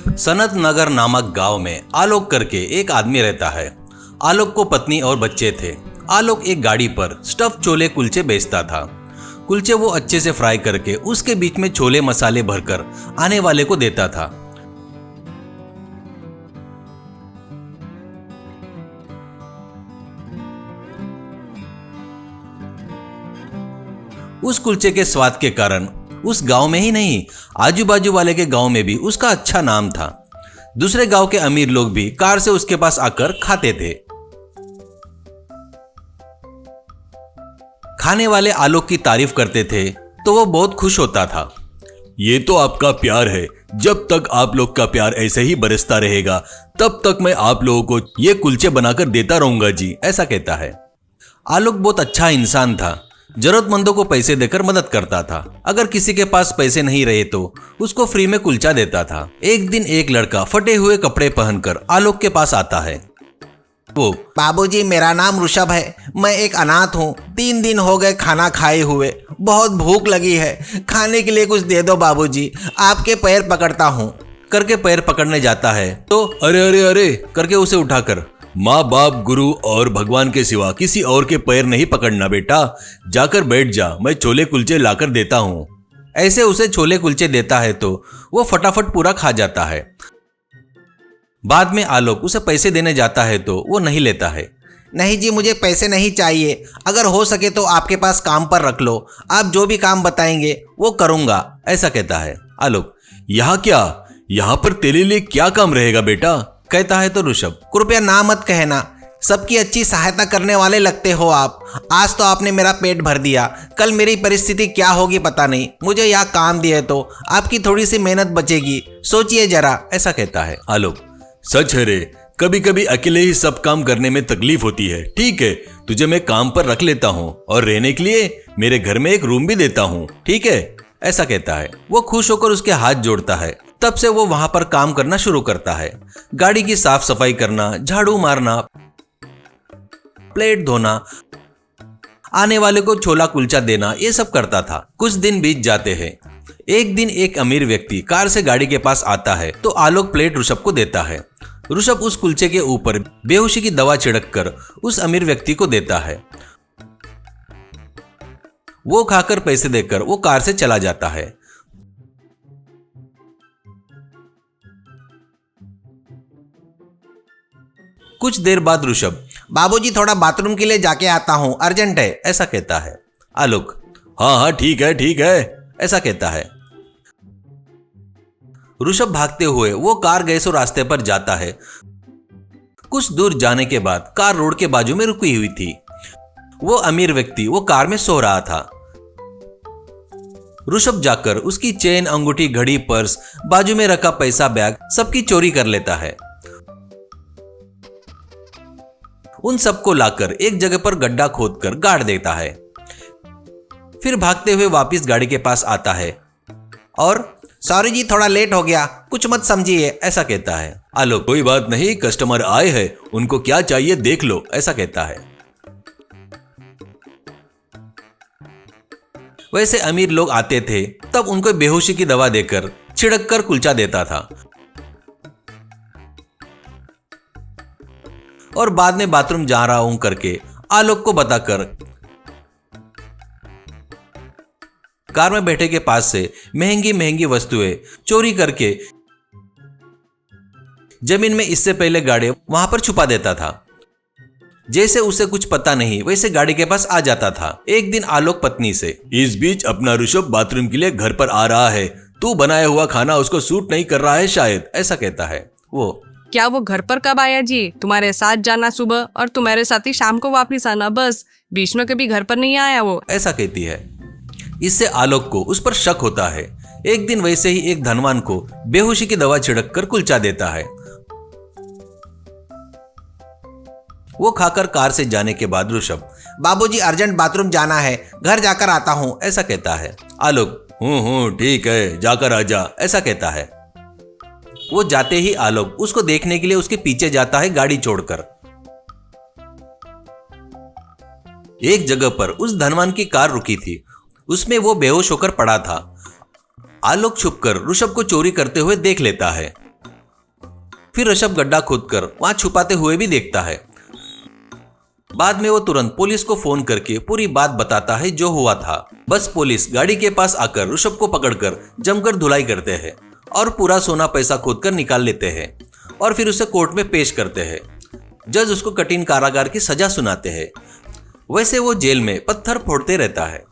सनत नगर नामक गांव में आलोक करके एक आदमी रहता है। आलोक को पत्नी और बच्चे थे। आलोक एक गाड़ी पर स्टफ छोले कुलचे बेचता था। कुलचे वो अच्छे से फ्राई करके उसके बीच में छोले मसाले भरकर आने वाले को देता था। उस कुलचे के स्वाद के कारण उस गांव में ही नहीं, आजू बाजू वाले के गांव में भी उसका अच्छा नाम था। दूसरे गांव के अमीर लोग भी कार से उसके पास आकर खाते थे। खाने वाले आलोक की तारीफ करते थे तो वो बहुत खुश होता था। ये तो आपका प्यार है। जब तक आप लोग का प्यार ऐसे ही बरसता रहेगा तब तक मैं आप लोगों को ये कुलचे बनाकर देता रहूंगा जी, ऐसा कहता है। आलोक बहुत अच्छा इंसान था। जरूरतमंदों को पैसे देकर मदद करता था। अगर किसी के पास पैसे नहीं रहे तो उसको फ्री में कुलचा देता था। एक दिन एक लड़का फटे हुए कपड़े पहनकर आलोक के पास आता है। वो, बाबूजी मेरा नाम ऋषभ है, मैं एक अनाथ हूँ। 3 दिन हो गए खाना खाए हुए, बहुत भूख लगी है, खाने के लिए कुछ दे दो बाबूजी, आपके पैर पकड़ता हूँ करके पैर पकड़ने जाता है तो अरे अरे अरे करके उसे उठाकर, माँ बाप गुरु और भगवान के सिवा किसी और के पैर नहीं पकड़ना बेटा, जाकर बैठ जा, मैं छोले कुलचे लाकर देता हूँ। ऐसे उसे छोले कुलचे देता है तो वो फटाफट पूरा खा जाता है। बाद में आलोक उसे पैसे देने जाता है तो वो नहीं लेता है। नहीं जी, मुझे पैसे नहीं चाहिए, अगर हो सके तो आपके पास काम पर रख लो, आप जो भी काम बताएंगे वो करूँगा, ऐसा कहता है। आलोक, यहाँ क्या, यहाँ पर तेरे लिए क्या काम रहेगा बेटा, कहता है तो ऋषभ, कृपया ना मत कहना, सबकी अच्छी सहायता करने वाले लगते हो आप। आज तो आपने मेरा पेट भर दिया, कल मेरी परिस्थिति क्या होगी पता नहीं। मुझे यहाँ काम दिए तो आपकी थोड़ी सी मेहनत बचेगी, सोचिए जरा, ऐसा कहता है। आलोक, सच है रे, कभी कभी अकेले ही सब काम करने में तकलीफ होती है। ठीक है, तुझे मैं काम पर रख लेता हूँ और रहने के लिए मेरे घर में एक रूम भी देता हूँ, ठीक है, ऐसा कहता है। वो खुश होकर उसके हाथ जोड़ता है। तब से वो वहां पर काम करना शुरू करता है। गाड़ी की साफ सफाई करना, झाड़ू मारना, प्लेट धोना, आने वाले को छोला कुलचा देना, ये सब करता था। कुछ दिन बीत जाते हैं। एक दिन एक अमीर व्यक्ति कार से गाड़ी के पास आता है तो आलोक प्लेट ऋषभ को देता है। ऋषभ उस कुलचे के ऊपर बेहोशी की दवा छिड़क कर उस अमीर व्यक्ति को देता है। वो खाकर पैसे देकर वो कार से चला जाता है। कुछ देर बाद ऋषभ, बाबूजी थोड़ा बाथरूम के लिए जाके आता हूँ, अर्जेंट है, ऐसा कहता है। आलोक, हाँ हाँ ठीक है ठीक है, ऐसा कहता है। ऋषभ भागते हुए वो कार गए सो रास्ते पर जाता है। कुछ दूर जाने के बाद कार रोड के बाजू में रुकी हुई थी। वो अमीर व्यक्ति वो कार में सो रहा था। ऋषभ जाकर उसकी चेन, अंगूठी, घड़ी, पर्स, बाजू में रखा पैसा, बैग सबकी चोरी कर लेता है। उन सबको लाकर एक जगह पर गड्ढा खोदकर गाड़ देता है। फिर भागते हुए वापस गाड़ी के पास आता है और सॉरी जी थोड़ा लेट हो गया, कुछ मत समझिए, ऐसा कहता है। आलोक, कोई बात नहीं, कस्टमर आए हैं, उनको क्या चाहिए देख लो, ऐसा कहता है। वैसे अमीर लोग आते थे तब उनको बेहोशी की दवा देकर छिड़क कर कुलचा देता था और बाद में बाथरूम जा रहा हूं करके आलोक को बताकर कार में बैठे के पास से महंगी महंगी वस्तुएं चोरी करके जमीन में इससे पहले गाड़ी वहां पर छुपा देता था। जैसे उसे कुछ पता नहीं वैसे गाड़ी के पास आ जाता था। एक दिन आलोक पत्नी से, इस बीच अपना ऋषभ बाथरूम के लिए घर पर आ रहा है, तू बनाया हुआ खाना उसको सूट नहीं कर रहा है शायद, ऐसा कहता है। वो, क्या वो घर पर कब आया जी? तुम्हारे साथ जाना सुबह और तुम्हारे साथ ही शाम को वापस आना, बस बीच में कभी घर पर नहीं आया वो, ऐसा कहती है। इससे आलोक को उस पर शक होता है। एक दिन वैसे ही एक धनवान को बेहोशी की दवा छिड़क कर कुलचा देता है। वो खाकर कार से जाने के बाद ऋषभ, बाबूजी अर्जेंट बाथरूम जाना है, घर जाकर आता हूँ, ऐसा कहता है। आलोक, ठीक है, जाकर आजा, ऐसा कहता है। वो जाते ही आलोक उसको देखने के लिए उसके पीछे जाता है गाड़ी छोड़कर। एक जगह पर उस धनवान की कार रुकी थी। उसमें वो बेहोश होकर पड़ा था। आलोक छुपकर ऋषभ को चोरी करते हुए देख लेता है। फिर ऋषभ गड्ढा खोदकर वहां छुपाते हुए भी देखता है। बाद में वो तुरंत पुलिस को फोन करके पूरी बात बताता है जो हुआ था। बस पुलिस गाड़ी के पास आकर ऋषभ को पकड़कर जमकर धुलाई करते हैं और पूरा सोना पैसा खोदकर निकाल लेते हैं और फिर उसे कोर्ट में पेश करते हैं। जज उसको कठिन कारागार की सजा सुनाते हैं। वैसे वो जेल में पत्थर फोड़ते रहता है।